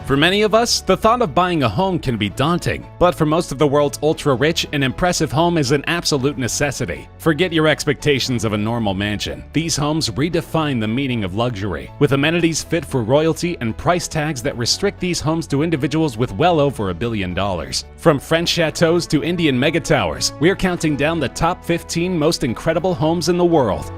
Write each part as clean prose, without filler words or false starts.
For many of us, the thought of buying a home can be daunting, but for most of the world's ultra-rich, an impressive home is an absolute necessity. Forget your expectations of a normal mansion. These homes redefine the meaning of luxury, with amenities fit for royalty and price tags that restrict these homes to individuals with well over $1 billion. From French chateaus to Indian mega towers, we're counting down the top 15 most incredible homes in the world.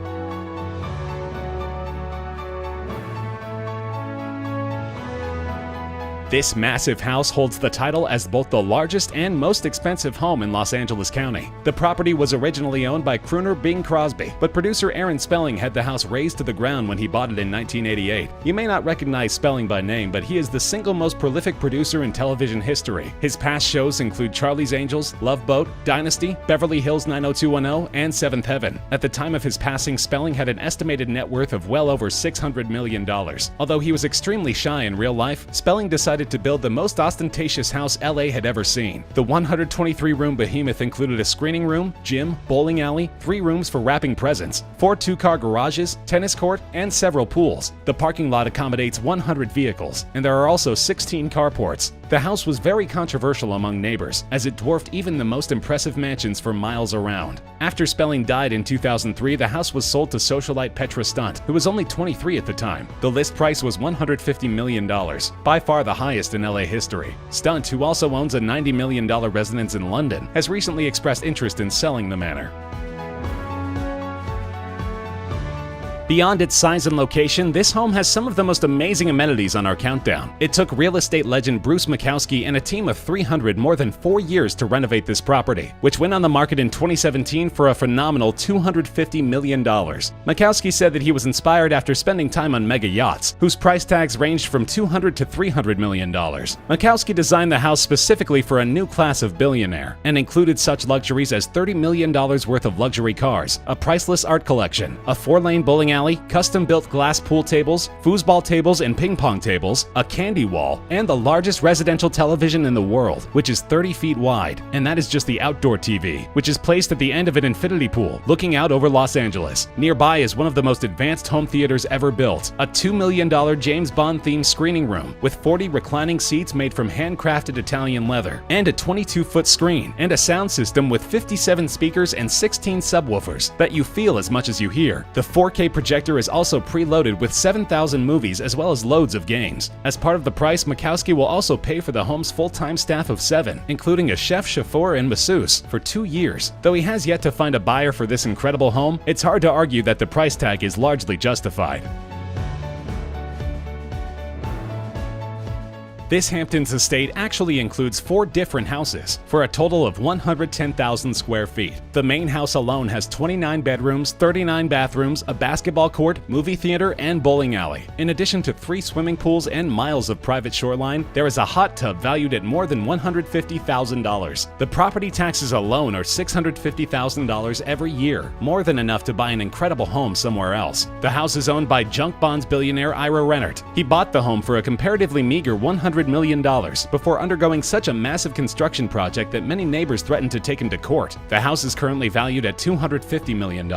This massive house holds the title as both the largest and most expensive home in Los Angeles County. The property was originally owned by crooner Bing Crosby, but producer Aaron Spelling had the house razed to the ground when he bought it in 1988. You may not recognize Spelling by name, but he is the single most prolific producer in television history. His past shows include Charlie's Angels, Love Boat, Dynasty, Beverly Hills 90210, and Seventh Heaven. At the time of his passing, Spelling had an estimated net worth of well over $600 million. Although he was extremely shy in real life, Spelling decided to build the most ostentatious house LA had ever seen. The 123-room behemoth included a screening room, gym, bowling alley, 3 rooms for wrapping presents, 4 two-car garages, tennis court, and several pools. The parking lot accommodates 100 vehicles, and there are also 16 carports. The house was very controversial among neighbors, as it dwarfed even the most impressive mansions for miles around. After Spelling died in 2003, the house was sold to socialite Petra Stunt, who was only 23 at the time. The list price was $150 million, by far the highest in LA history. Stunt, who also owns a $90 million residence in London, has recently expressed interest in selling the manor. Beyond its size and location, this home has some of the most amazing amenities on our countdown. It took real estate legend Bruce Makowsky and a team of 300 more than 4 years to renovate this property, which went on the market in 2017 for a phenomenal $250 million. Makowsky said that he was inspired after spending time on mega yachts, whose price tags ranged from $200 to $300 million. Makowsky designed the house specifically for a new class of billionaire, and included such luxuries as $30 million worth of luxury cars, a priceless art collection, a 4-lane bowling alley, custom-built glass pool tables, foosball tables and ping pong tables, a candy wall, and the largest residential television in the world, which is 30 feet wide. And that is just the outdoor TV, which is placed at the end of an infinity pool, looking out over Los Angeles. Nearby is one of the most advanced home theaters ever built, a $2 million James Bond-themed screening room with 40 reclining seats made from handcrafted Italian leather, and a 22-foot screen, and a sound system with 57 speakers and 16 subwoofers that you feel as much as you hear. The 4K projector is also preloaded with 7,000 movies as well as loads of games. As part of the price, Makowsky will also pay for the home's full-time staff of 7, including a chef, chauffeur, and masseuse, for 2 years. Though he has yet to find a buyer for this incredible home, it's hard to argue that the price tag is largely justified. This Hamptons estate actually includes 4 different houses, for a total of 110,000 square feet. The main house alone has 29 bedrooms, 39 bathrooms, a basketball court, movie theater, and bowling alley. In addition to 3 swimming pools and miles of private shoreline, there is a hot tub valued at more than $150,000. The property taxes alone are $650,000 every year, more than enough to buy an incredible home somewhere else. The house is owned by junk bonds billionaire Ira Rennert. He bought the home for a comparatively meager $100 million before undergoing such a massive construction project that many neighbors threatened to take him to court. The house is currently valued at $250 million.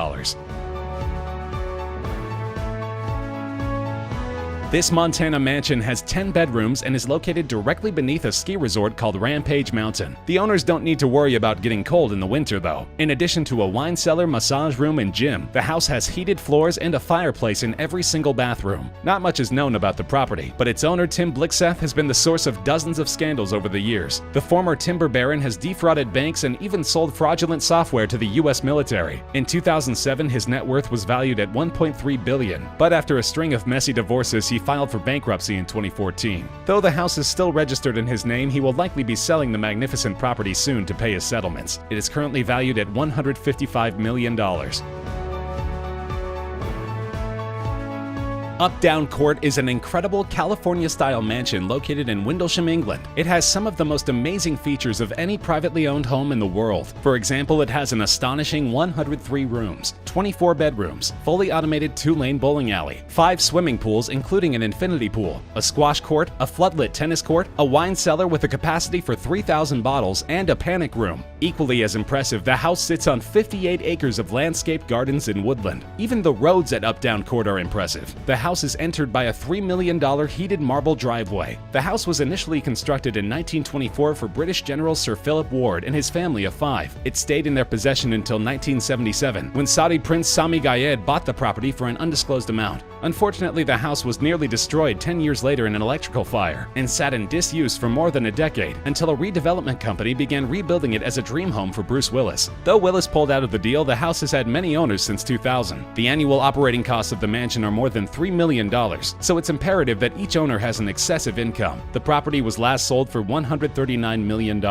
This Montana mansion has 10 bedrooms and is located directly beneath a ski resort called Rampage Mountain. The owners don't need to worry about getting cold in the winter though. In addition to a wine cellar, massage room, and gym, the house has heated floors and a fireplace in every single bathroom. Not much is known about the property, but its owner Tim Blixseth has been the source of dozens of scandals over the years. The former timber baron has defrauded banks and even sold fraudulent software to the US military. In 2007, his net worth was valued at $1.3 billion, but after a string of messy divorces, he filed for bankruptcy in 2014. Though the house is still registered in his name, he will likely be selling the magnificent property soon to pay his settlements. It is currently valued at $155 million. Updown Court is an incredible California-style mansion located in Windlesham, England. It has some of the most amazing features of any privately owned home in the world. For example, it has an astonishing 103 rooms, 24 bedrooms, fully automated 2-lane bowling alley, 5 swimming pools including an infinity pool, a squash court, a floodlit tennis court, a wine cellar with a capacity for 3,000 bottles, and a panic room. Equally as impressive, the house sits on 58 acres of landscaped gardens and woodland. Even the roads at Updown Court are impressive. The house house is entered by a $3 million heated marble driveway. The house was initially constructed in 1924 for British General Sir Philip Ward and his family of 5. It stayed in their possession until 1977, when Saudi Prince Sami Gayed bought the property for an undisclosed amount. Unfortunately, the house was nearly destroyed 10 years later in an electrical fire and sat in disuse for more than a decade until a redevelopment company began rebuilding it as a dream home for Bruce Willis. Though Willis pulled out of the deal, the house has had many owners since 2000. The annual operating costs of the mansion are more than $3 million, so it's imperative that each owner has an excessive income. The property was last sold for $139 million.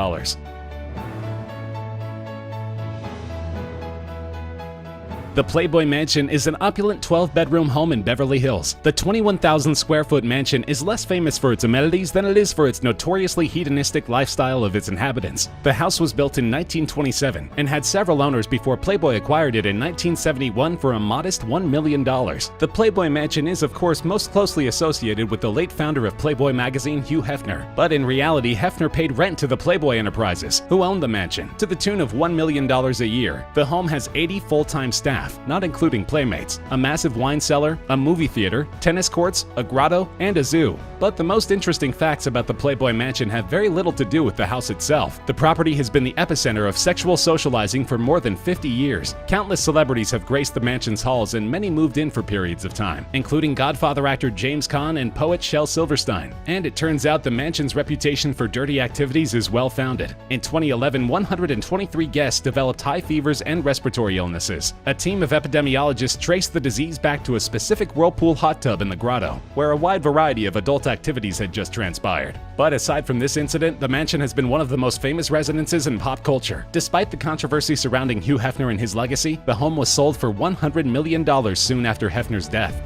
The Playboy Mansion is an opulent 12-bedroom home in Beverly Hills. The 21,000-square-foot mansion is less famous for its amenities than it is for its notoriously hedonistic lifestyle of its inhabitants. The house was built in 1927 and had several owners before Playboy acquired it in 1971 for a modest $1 million. The Playboy Mansion is, of course, most closely associated with the late founder of Playboy magazine, Hugh Hefner. But in reality, Hefner paid rent to the Playboy Enterprises, who owned the mansion, to the tune of $1 million a year. The home has 80 full-time staff, not including playmates, a massive wine cellar, a movie theater, tennis courts, a grotto, and a zoo. But the most interesting facts about the Playboy Mansion have very little to do with the house itself. The property has been the epicenter of sexual socializing for more than 50 years. Countless celebrities have graced the mansion's halls and many moved in for periods of time, including Godfather actor James Caan and poet Shel Silverstein. And it turns out the mansion's reputation for dirty activities is well founded. In 2011, 123 guests developed high fevers and respiratory illnesses. A team of epidemiologists traced the disease back to a specific whirlpool hot tub in the grotto, where a wide variety of adult activities had just transpired. But aside from this incident, the mansion has been one of the most famous residences in pop culture. Despite the controversy surrounding Hugh Hefner and his legacy, the home was sold for $100 million soon after Hefner's death.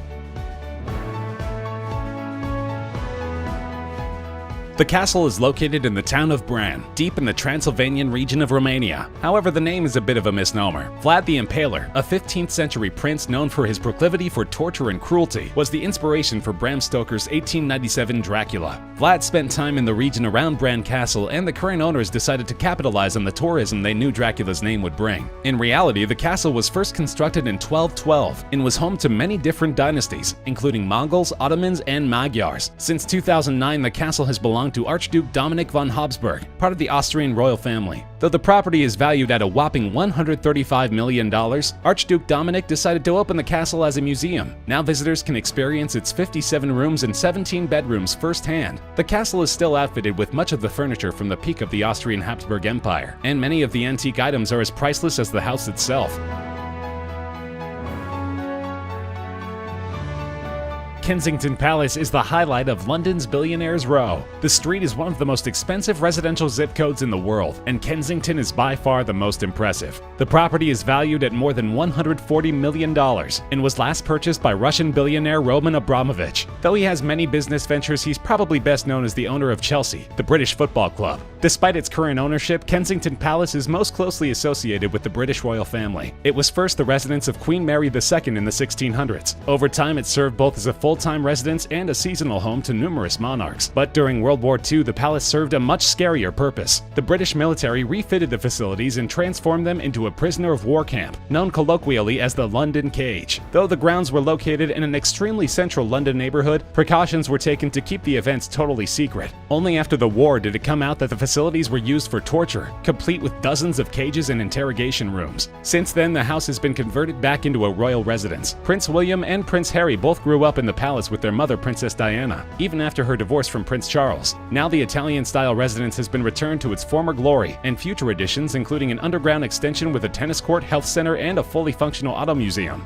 The castle is located in the town of Bran, deep in the Transylvanian region of Romania. However, the name is a bit of a misnomer. Vlad the Impaler, a 15th century prince known for his proclivity for torture and cruelty, was the inspiration for Bram Stoker's 1897 Dracula. Vlad spent time in the region around Bran Castle, and the current owners decided to capitalize on the tourism they knew Dracula's name would bring. In reality, the castle was first constructed in 1212 and was home to many different dynasties, including Mongols, Ottomans, and Magyars. Since 2009, the castle has belonged to Archduke Dominic von Habsburg, part of the Austrian royal family. Though the property is valued at a whopping $135 million, Archduke Dominic decided to open the castle as a museum. Now visitors can experience its 57 rooms and 17 bedrooms firsthand. The castle is still outfitted with much of the furniture from the peak of the Austrian Habsburg Empire, and many of the antique items are as priceless as the house itself. Kensington Palace is the highlight of London's Billionaires' Row. The street is one of the most expensive residential zip codes in the world, and Kensington is by far the most impressive. The property is valued at more than $140 million and was last purchased by Russian billionaire Roman Abramovich. Though he has many business ventures, he's probably best known as the owner of Chelsea, the British football club. Despite its current ownership, Kensington Palace is most closely associated with the British royal family. It was first the residence of Queen Mary II in the 1600s. Over time, it served both as a full-time residence and a seasonal home to numerous monarchs. But during World War II, the palace served a much scarier purpose. The British military refitted the facilities and transformed them into a prisoner of war camp, known colloquially as the London Cage. Though the grounds were located in an extremely central London neighborhood, precautions were taken to keep the events totally secret. Only after the war did it come out that the facilities were used for torture, complete with dozens of cages and interrogation rooms. Since then, the house has been converted back into a royal residence. Prince William and Prince Harry both grew up in the palace with their mother, Princess Diana, even after her divorce from Prince Charles. Now the Italian-style residence has been returned to its former glory, and future additions including an underground extension with a tennis court, health center, and a fully functional auto museum.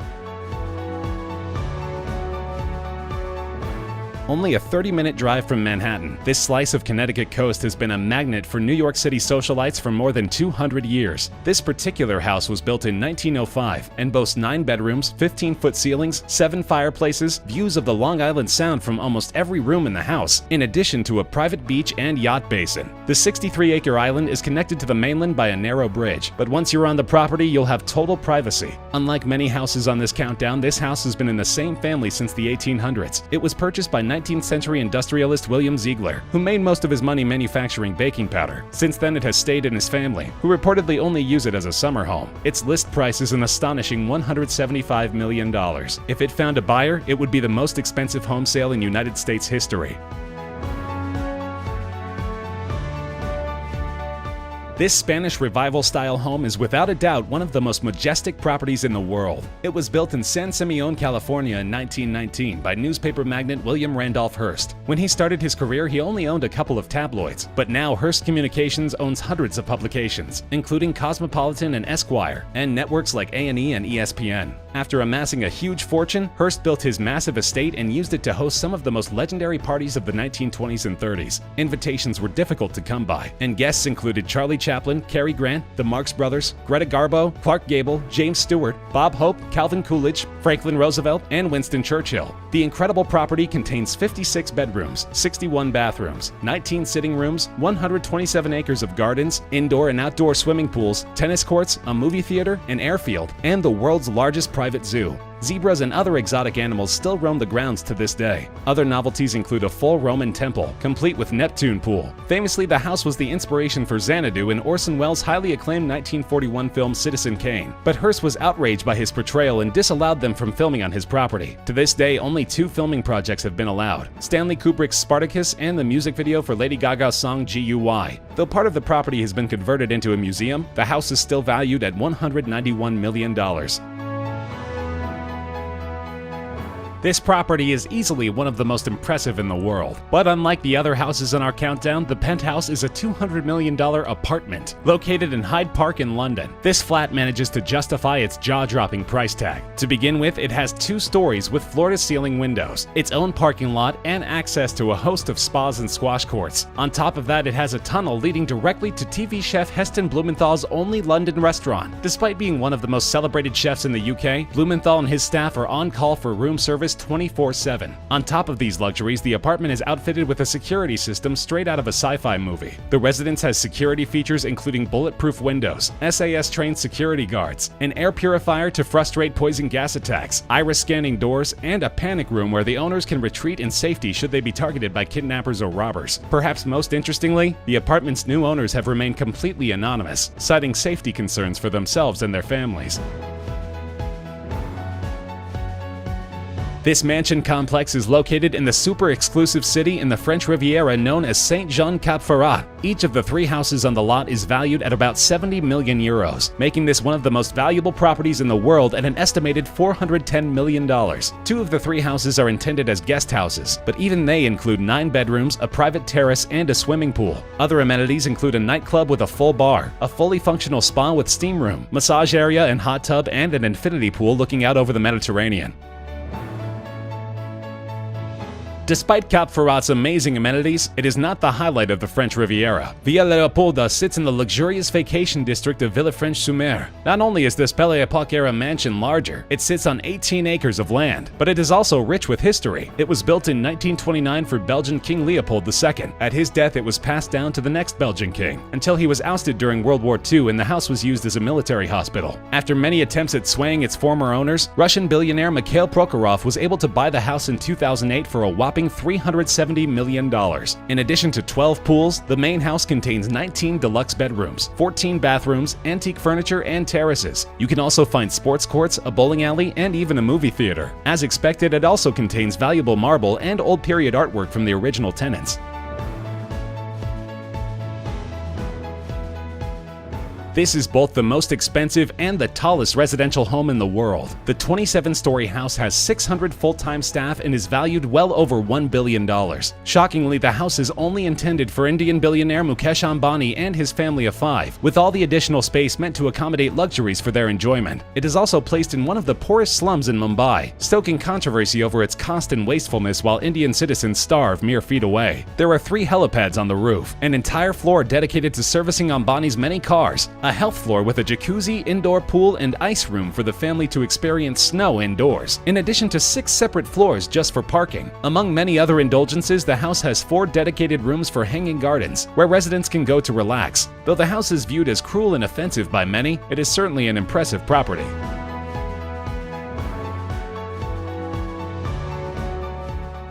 Only a 30-minute drive from Manhattan, this slice of Connecticut coast has been a magnet for New York City socialites for more than 200 years. This particular house was built in 1905 and boasts 9 bedrooms, 15-foot ceilings, 7 fireplaces, views of the Long Island Sound from almost every room in the house, in addition to a private beach and yacht basin. The 63-acre island is connected to the mainland by a narrow bridge, but once you're on the property, you'll have total privacy. Unlike many houses on this countdown, this house has been in the same family since the 1800s. It was purchased by 19th century industrialist William Ziegler, who made most of his money manufacturing baking powder. Since then, it has stayed in his family, who reportedly only use it as a summer home. Its list price is an astonishing $175 million. If it found a buyer, it would be the most expensive home sale in United States history. This Spanish Revival-style home is without a doubt one of the most majestic properties in the world. It was built in San Simeon, California in 1919 by newspaper magnate William Randolph Hearst. When he started his career, he only owned a couple of tabloids, but now Hearst Communications owns hundreds of publications, including Cosmopolitan and Esquire, and networks like A&E and ESPN. After amassing a huge fortune, Hearst built his massive estate and used it to host some of the most legendary parties of the 1920s and 30s. Invitations were difficult to come by, and guests included Charlie Chaplin, Cary Grant, the Marx Brothers, Greta Garbo, Clark Gable, James Stewart, Bob Hope, Calvin Coolidge, Franklin Roosevelt, and Winston Churchill. The incredible property contains 56 bedrooms, 61 bathrooms, 19 sitting rooms, 127 acres of gardens, indoor and outdoor swimming pools, tennis courts, a movie theater, an airfield, and the world's largest private zoo. Zebras and other exotic animals still roam the grounds to this day. Other novelties include a full Roman temple, complete with Neptune pool. Famously, the house was the inspiration for Xanadu in Orson Welles' highly acclaimed 1941 film Citizen Kane. But Hearst was outraged by his portrayal and disallowed them from filming on his property. To this day, only 2 filming projects have been allowed: Stanley Kubrick's Spartacus and the music video for Lady Gaga's song GUY. Though part of the property has been converted into a museum, the house is still valued at $191 million. This property is easily one of the most impressive in the world. But unlike the other houses in our countdown, the penthouse is a $200 million apartment located in Hyde Park in London. This flat manages to justify its jaw-dropping price tag. To begin with, it has 2 stories with floor-to-ceiling windows, its own parking lot, and access to a host of spas and squash courts. On top of that, it has a tunnel leading directly to TV chef Heston Blumenthal's only London restaurant. Despite being one of the most celebrated chefs in the UK, Blumenthal and his staff are on call for room service 24/7. On top of these luxuries, the apartment is outfitted with a security system straight out of a sci-fi movie. The residence has security features including bulletproof windows, SAS-trained security guards, an air purifier to frustrate poison gas attacks, iris-scanning doors, and a panic room where the owners can retreat in safety should they be targeted by kidnappers or robbers. Perhaps most interestingly, the apartment's new owners have remained completely anonymous, citing safety concerns for themselves and their families. This mansion complex is located in the super exclusive city in the French Riviera known as Saint-Jean-Cap-Ferrat. Each of the 3 houses on the lot is valued at about 70 million euros, making this one of the most valuable properties in the world at an estimated $410 million. 2 of the 3 houses are intended as guest houses, but even they include 9 bedrooms, a private terrace, and a swimming pool. Other amenities include a nightclub with a full bar, a fully functional spa with steam room, massage area and hot tub, and an infinity pool looking out over the Mediterranean. Despite Cap Ferrat's amazing amenities, it is not the highlight of the French Riviera. Villa Leopolda sits in the luxurious vacation district of Villefranche-sur-Mer. Not only is this Belle Époque-era mansion larger, it sits on 18 acres of land, but it is also rich with history. It was built in 1929 for Belgian King Leopold II. At his death, it was passed down to the next Belgian king, until he was ousted during World War II and the house was used as a military hospital. After many attempts at swaying its former owners, Russian billionaire Mikhail Prokhorov was able to buy the house in 2008 for a whopping $370 million. In addition to 12 pools, the main house contains 19 deluxe bedrooms, 14 bathrooms, antique furniture, and terraces. You can also find sports courts, a bowling alley, and even a movie theater. As expected, it also contains valuable marble and old period artwork from the original tenants. This is both the most expensive and the tallest residential home in the world. The 27-story house has 600 full-time staff and is valued well over $1 billion. Shockingly, the house is only intended for Indian billionaire Mukesh Ambani and his family of 5, with all the additional space meant to accommodate luxuries for their enjoyment. It is also placed in one of the poorest slums in Mumbai, stoking controversy over its cost and wastefulness while Indian citizens starve mere feet away. There are 3 helipads on the roof, an entire floor dedicated to servicing Ambani's many cars, a health floor with a jacuzzi, indoor pool, and ice room for the family to experience snow indoors, in addition to 6 separate floors just for parking. Among many other indulgences, the house has 4 dedicated rooms for hanging gardens, where residents can go to relax. Though the house is viewed as cruel and offensive by many, it is certainly an impressive property.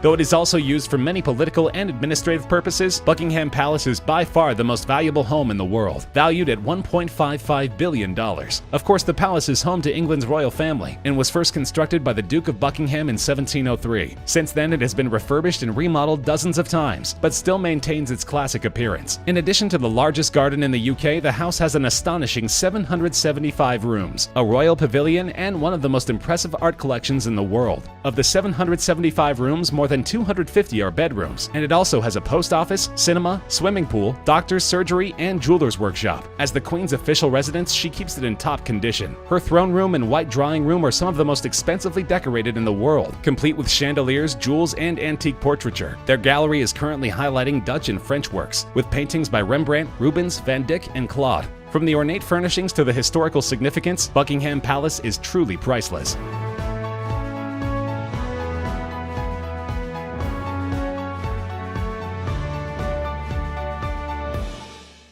Though it is also used for many political and administrative purposes, Buckingham Palace is by far the most valuable home in the world, valued at $1.55 billion. Of course, the palace is home to England's royal family and was first constructed by the Duke of Buckingham in 1703. Since then, it has been refurbished and remodeled dozens of times, but still maintains its classic appearance. In addition to the largest garden in the UK, the house has an astonishing 775 rooms, a royal pavilion, and one of the most impressive art collections in the world. Of the 775 rooms, more than 250 are bedrooms, and it also has a post office, cinema, swimming pool, doctor's surgery, and jeweler's workshop. As the Queen's official residence, she keeps it in top condition. Her throne room and white drawing room are some of the most expensively decorated in the world, complete with chandeliers, jewels, and antique portraiture. Their gallery is currently highlighting Dutch and French works, with paintings by Rembrandt, Rubens, Van Dyck, and Claude. From the ornate furnishings to the historical significance, Buckingham Palace is truly priceless.